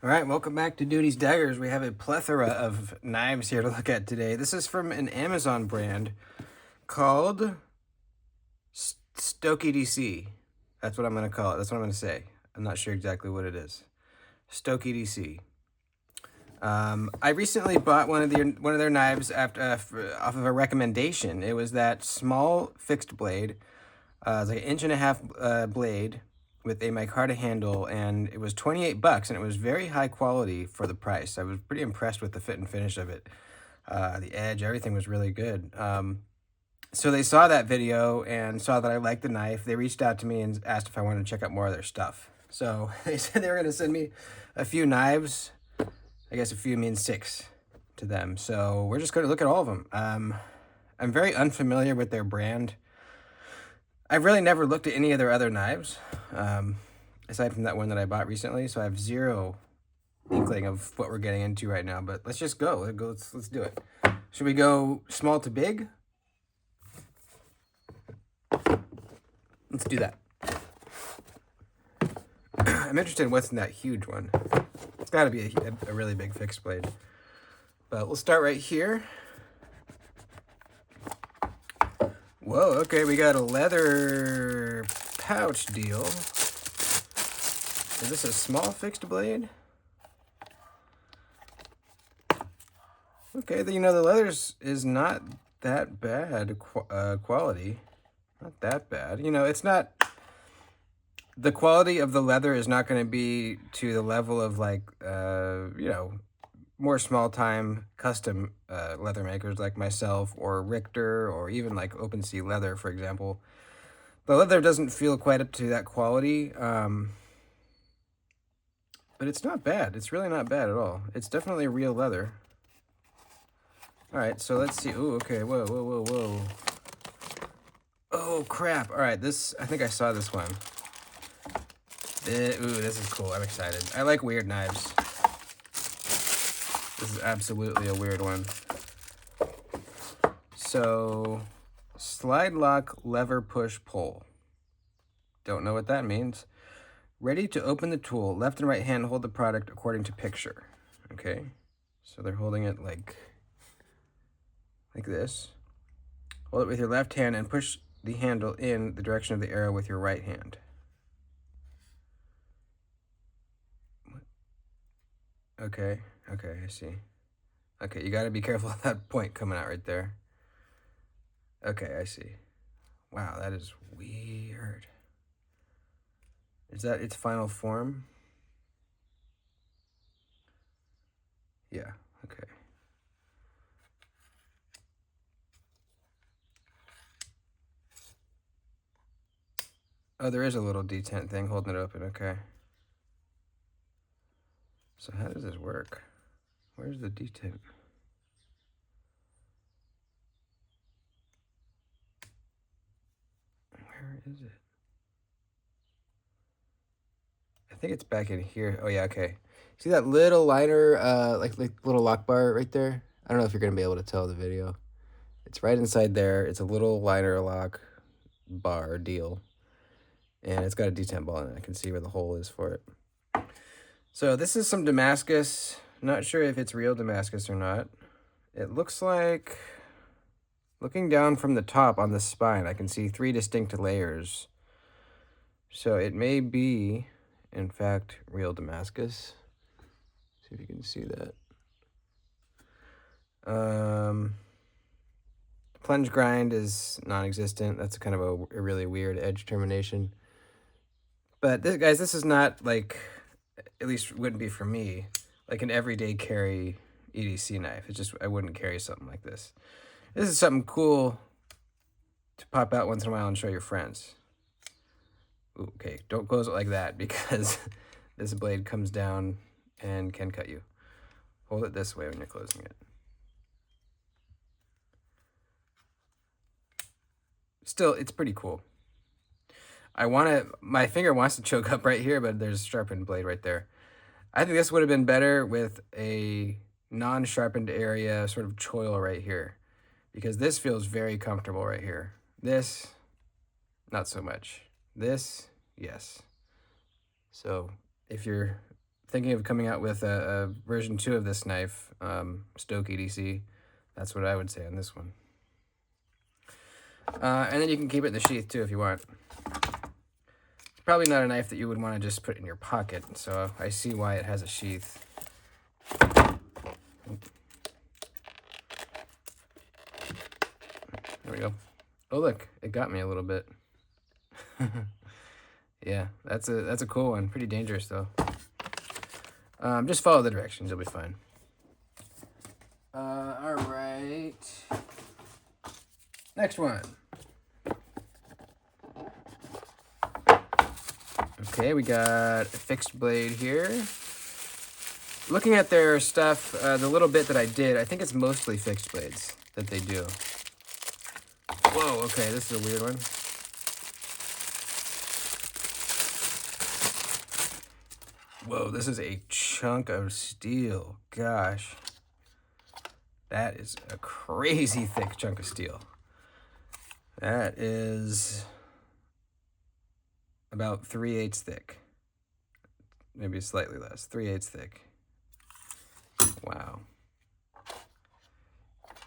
All right, welcome back to Duty's Daggers. We have a plethora of knives here to look at today. This is from an Amazon brand called SdoK EDC. That's what I'm going to call it. That's what I'm going to say. I'm not sure exactly what it is. SdoK EDC. I recently bought one of their knives off of a recommendation. It was that small fixed blade. It's like an 1.5-inch blade with a micarta handle, and it was $28, and it was very high quality for the price. I was pretty impressed with the fit and finish of it. The edge, everything was really good. So they saw that video and saw that I liked the knife. They reached out to me and asked if I wanted to check out more of their stuff. So they said they were going to send me a few knives. I guess a few means 6 to them. So we're just going to look at all of them. I'm very unfamiliar with their brand. I've really never looked at any of their other knives, aside from that one that I bought recently, so I have zero inkling of what we're getting into right now, but let's just go. Let's do it. Should we go small to big? Let's do that. I'm interested in what's in that huge one. It's got to be a really big fixed blade. But we'll start right here. Whoa, okay, we got a leather pouch deal. Is this a small fixed blade? Okay, the leather is not that bad quality. Not that bad. It's not... The quality of the leather is not going to be to the level of, like, more small-time custom leather makers like myself or Richter or even like Open Sea Leather, for example. The leather doesn't feel quite up to that quality, but it's not bad. It's really not bad at all. It's definitely real leather. All right, so let's see. Ooh, okay, whoa, whoa, whoa, whoa. Oh, crap. All right, I think I saw this one. Ooh, this is cool. I'm excited. I like weird knives. This is absolutely a weird one. So, slide lock lever push pull. Don't know what that means. Ready to open the tool. Left and right hand hold the product according to picture. Okay. So they're holding it like this. Hold it with your left hand and push the handle in the direction of the arrow with your right hand. Okay, I see. Okay, you gotta be careful of that point coming out right there. Okay, I see. Wow, that is weird. Is that its final form? Yeah, okay. Oh, there is a little detent thing holding it open, okay. So how does this work? Where's the detent? Where is it? I think it's back in here. Oh yeah, okay. See that little liner, like little lock bar right there? I don't know if you're gonna be able to tell the video. It's right inside there. It's a little liner lock bar deal. And it's got a detent ball in it. I can see where the hole is for it. So this is some Damascus. Not sure if it's real Damascus or not. It looks like, looking down from the top on the spine, I can see 3 distinct layers. So it may be, in fact, real Damascus. See if you can see that. Plunge grind is non-existent. That's kind of a really weird edge termination. But this is not like, at least wouldn't be for me, like an everyday carry EDC knife. It's just, I wouldn't carry something like this. This is something cool to pop out once in a while and show your friends. Ooh, okay, don't close it like that because this blade comes down and can cut you. Hold it this way when you're closing it. Still, it's pretty cool. My finger wants to choke up right here, but there's a sharpened blade right there. I think this would have been better with a non-sharpened area sort of choil right here, because this feels very comfortable right here. This, not so much. This, yes. So if you're thinking of coming out with a version 2 of this knife, SdoK EDC. That's what I would say on this one. And then you can keep it in the sheath too if you want. It's probably not a knife that you would want to just put in your pocket, so I see why it has a sheath. There we go. Oh look, it got me a little bit. Yeah, that's a cool one. Pretty dangerous though. Just follow the directions, you'll be fine. All right. Next one. Okay, we got a fixed blade here. Looking at their stuff, the little bit that I did, I think it's mostly fixed blades that they do. Whoa, okay, this is a weird one. Whoa, this is a chunk of steel. Gosh. That is a crazy thick chunk of steel. That is about 3/8 thick. Maybe slightly less, 3/8 thick. Wow.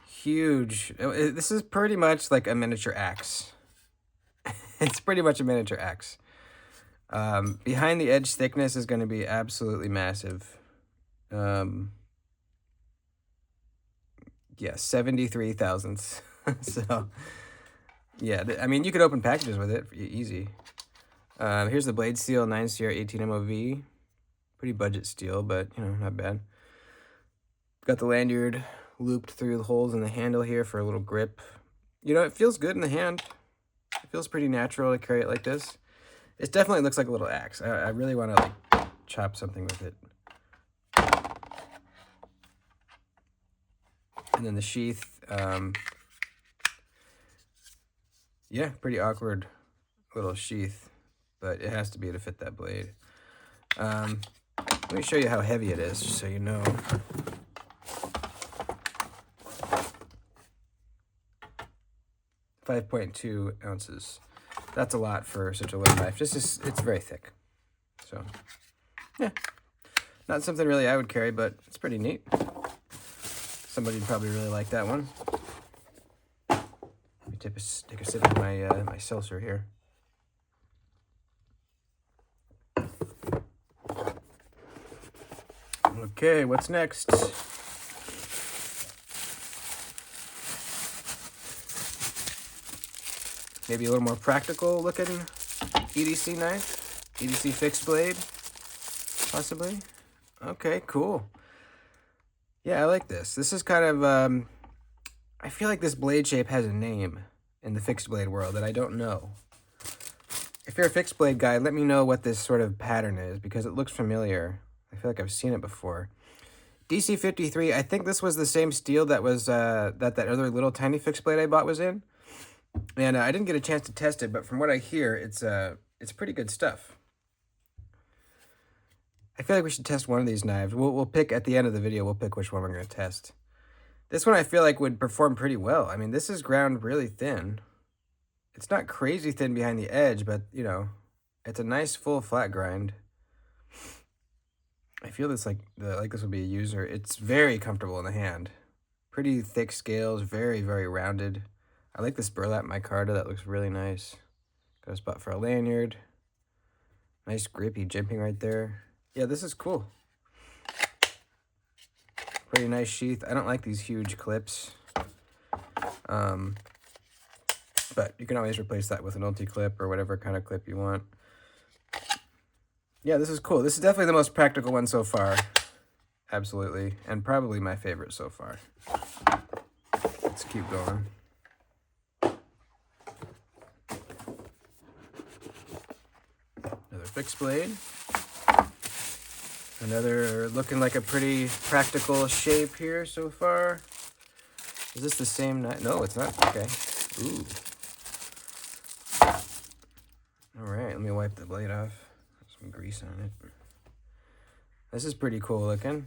Huge. This is pretty much like a miniature axe. It's pretty much a miniature axe. Behind the edge thickness is going to be absolutely massive. Yeah, 73 thousandths. So, yeah, I mean, you could open packages with it, easy. Here's the blade steel, 9CR 18 MOV. Pretty budget steel, but, you know, not bad. Got the lanyard looped through the holes in the handle here for a little grip. You know, it feels good in the hand. It feels pretty natural to carry it like this. It definitely looks like a little axe. I really want to, like, chop something with it. And then the sheath, yeah, pretty awkward little sheath, but it has to be to fit that blade. Let me show you how heavy it is, just so you know. .2 ounces. That's a lot for such a little knife. It's very thick. So, yeah. Not something really I would carry, but it's pretty neat. Somebody would probably really like that one. Let me take a sip of my, my seltzer here. Okay, what's next? Maybe a little more practical looking EDC knife. EDC fixed blade, possibly. Okay, cool. Yeah, I like this. This is kind of, I feel like this blade shape has a name in the fixed blade world that I don't know. If you're a fixed blade guy, let me know what this sort of pattern is, because it looks familiar. I feel like I've seen it before. DC53, I think this was the same steel that was, that other little tiny fixed blade I bought was in. And I didn't get a chance to test it, but from what I hear, it's pretty good stuff. I feel like we should test one of these knives. We'll pick, at the end of the video, we'll pick which one we're going to test. This one I feel like would perform pretty well. I mean, this is ground really thin. It's not crazy thin behind the edge, but, you know, it's a nice full flat grind. I feel this like this would be a user. It's very comfortable in the hand. Pretty thick scales, very, very rounded. I like this burlap micarta. That looks really nice. Got a spot for a lanyard. Nice grippy jimping right there. Yeah, this is cool. Pretty nice sheath. I don't like these huge clips. But you can always replace that with an ulti-clip or whatever kind of clip you want. Yeah, this is cool. This is definitely the most practical one so far. Absolutely. And probably my favorite so far. Let's keep going. Another fixed blade. Another looking like a pretty practical shape here so far. Is this the same knife? No, it's not. Okay. Ooh. All right, let me wipe the blade off. Some grease on it. This is pretty cool looking.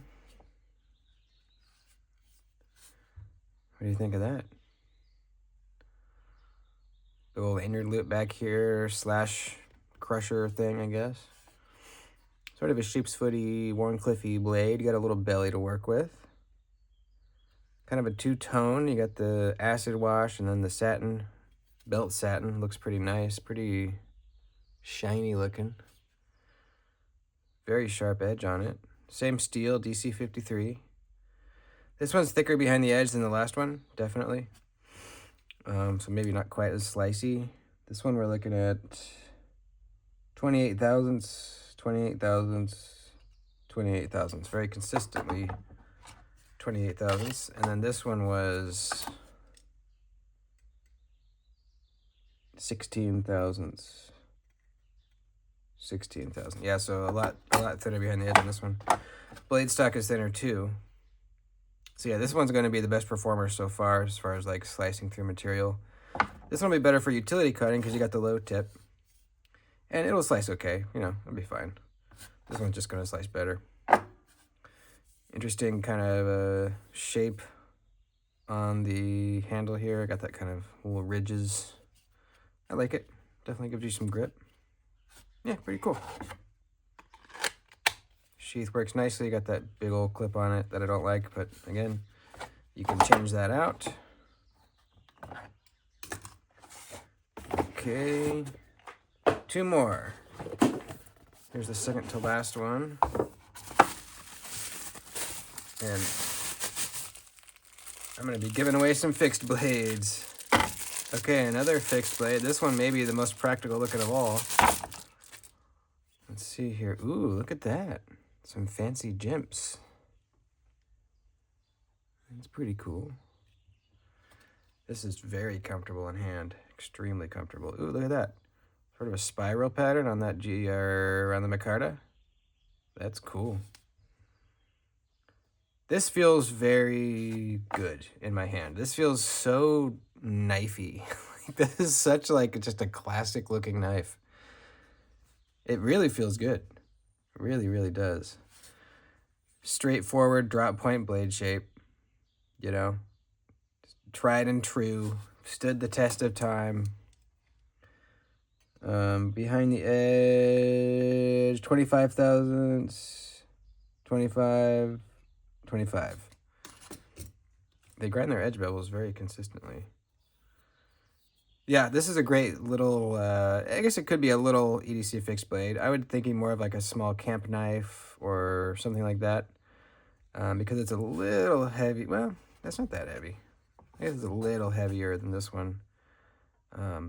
What do you think of that? The little lanyard loop back here, slash crusher thing, I guess. Sort of a sheep's footy, Warncliffey blade. You got a little belly to work with. Kind of a two-tone. You got the acid wash and then the satin, belt satin. Looks pretty nice, pretty shiny looking. Very sharp edge on it. Same steel, DC 53. This one's thicker behind the edge than the last one, definitely. So maybe not quite as slicey. This one we're looking at 28 thousandths, 28 thousandths, 28 thousandths. Very consistently 28 thousandths. And then this one was 16 thousandths. 16,000. Yeah, so a lot thinner behind the edge on this one. Blade stock is thinner too. So yeah, this one's going to be the best performer so far as like slicing through material. This one will be better for utility cutting because you got the low tip. And it'll slice okay, you know, it'll be fine. This one's just going to slice better. Interesting kind of shape on the handle here. I got that kind of little ridges. I like it. Definitely gives you some grip. Yeah, pretty cool. Sheath works nicely. You got that big old clip on it that I don't like, but again, you can change that out. Okay, 2 more. Here's the second to last one. And I'm gonna be giving away some fixed blades. Okay, another fixed blade. This one may be the most practical looking of all. Let's see here. Ooh, look at that. Some fancy jimps. It's pretty cool. This is very comfortable in hand. Extremely comfortable. Ooh, look at that. Sort of a spiral pattern on that around the micarta. That's cool. This feels very good in my hand. This feels so knifey. This is such like just a classic looking knife. It really feels good. It really, really does. Straightforward drop point blade shape, you know, tried and true, stood the test of time. Behind the edge, 25 thousandths, 25, 25. They grind their edge bevels very consistently. Yeah, this is a great little, I guess it could be a little EDC fixed blade. I would thinking more of like a small camp knife or something like that, because it's a little heavy. Well, that's not that heavy. I guess it's a little heavier than this one.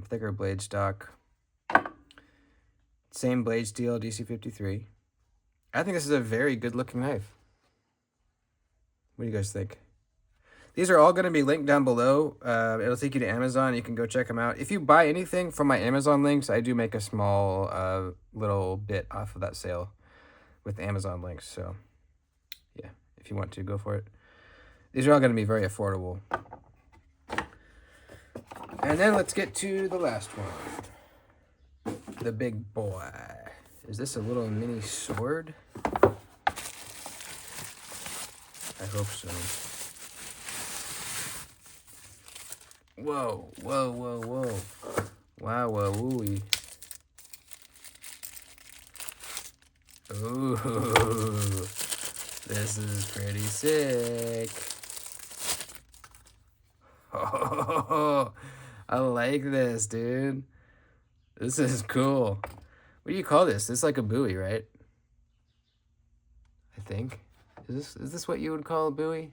Thicker blade stock. Same blade steel, DC 53. I think this is a very good looking knife. What do you guys think? These are all going to be linked down below. It'll take you to Amazon. You can go check them out. If you buy anything from my Amazon links, I do make a small little bit off of that sale with Amazon links. So, yeah, if you want to, go for it. These are all going to be very affordable. And then let's get to the last one. The big boy. Is this a little mini sword? I hope so. Whoa, whoa, whoa, whoa. Wow, whoa, wooey. Ooh, this is pretty sick. Oh, I like this, dude. This is cool. What do you call this? This is like a bowie, right? I think. Is this what you would call a bowie?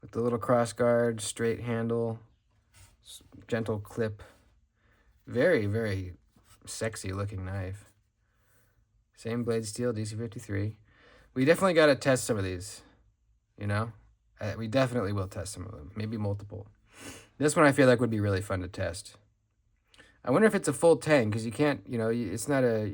With the little cross guard, straight handle, gentle clip. Very, very sexy looking knife. Same blade steel, DC 53. We definitely got to test some of these, you know? We definitely will test some of them, maybe multiple. This one I feel like would be really fun to test. I wonder if it's a full tang, because you can't, you know, it's not a...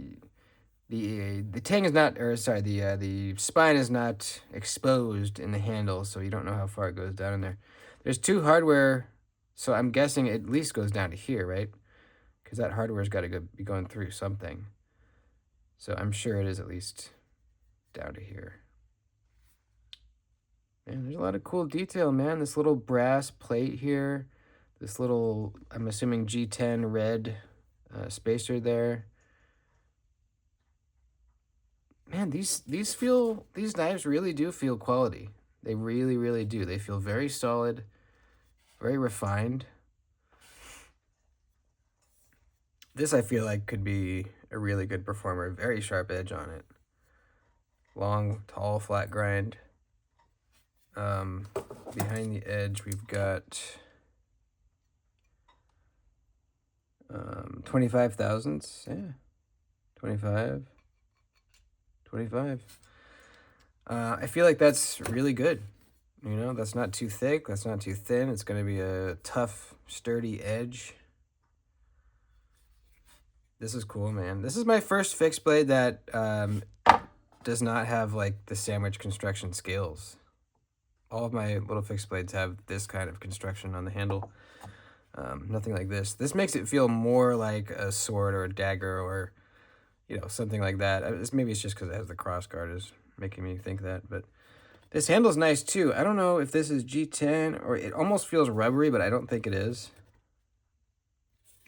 The tang is not, or sorry, the spine is not exposed in the handle, so you don't know how far it goes down in there. There's 2 hardware, so I'm guessing it at least goes down to here, right? Because that hardware's got to be going through something. So I'm sure it is at least down to here. Man, there's a lot of cool detail, man. This little brass plate here, this little, I'm assuming G10 red spacer there. Man, these knives really do feel quality. They really, really do. They feel very solid, very refined. This I feel like could be a really good performer. Very sharp edge on it. Long, tall, flat grind. Behind the edge, we've got 25 thousandths. Yeah, 25. 25. I feel like that's really good. You know, that's not too thick. That's not too thin. It's going to be a tough, sturdy edge. This is cool, man. This is my first fixed blade that does not have like the sandwich construction scales. All of my little fixed blades have this kind of construction on the handle. Nothing like this. This makes it feel more like a sword or a dagger or, you know, something like that. Maybe it's just because it has the cross guard is making me think that. But this handle's nice too. I don't know if this is G10 or it almost feels rubbery, but I don't think it is.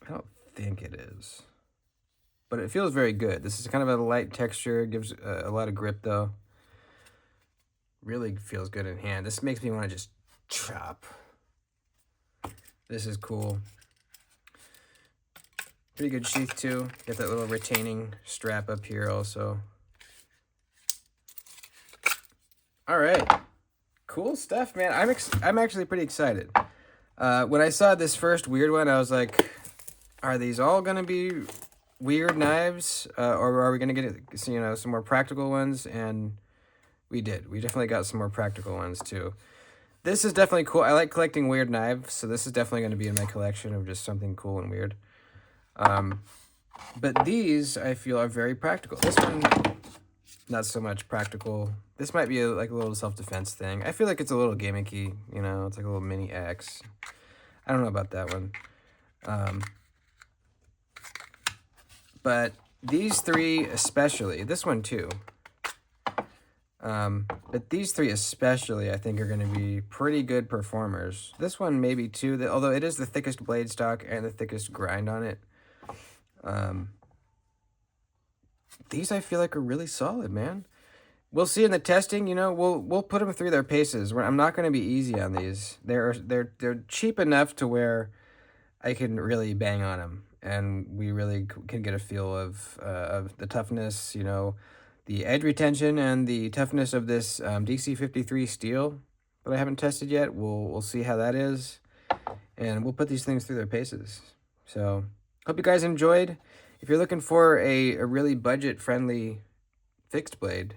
I don't think it is. But it feels very good. This is kind of a light texture. Gives a lot of grip though. Really feels good in hand. This makes me want to just chop. This is cool. Pretty good sheath too. Got that little retaining strap up here also. All right, cool stuff, man. I'm actually pretty excited. When I saw this first weird one, I was like, are these all gonna be weird knives, or are we gonna get, you know, some more practical ones? And we did. We definitely got some more practical ones too. This is definitely cool. I like collecting weird knives, so this is definitely going to be in my collection of just something cool and weird. But these, I feel, are very practical. This one, not so much practical. This might be like a little self-defense thing. I feel like it's a little gimmicky, you know. It's like a little mini axe. I don't know about that one. But these three especially, this one too. But these three especially, I think, are going to be pretty good performers. This one maybe too, although it is the thickest blade stock and the thickest grind on it. These I feel like are really solid, man. We'll see in the testing. You know, we'll put them through their paces. I'm not going to be easy on these. They're cheap enough to where I can really bang on them, and we really can get a feel of the toughness. You know, the edge retention and the toughness of this DC53 steel that I haven't tested yet. We'll see how that is, and we'll put these things through their paces. So hope you guys enjoyed. If you're looking for a really budget-friendly fixed blade,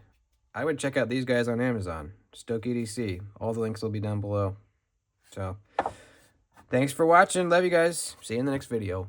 I would check out these guys on Amazon, SdoK EDC. All the links will be down below. So thanks for watching. Love you guys. See you in the next video.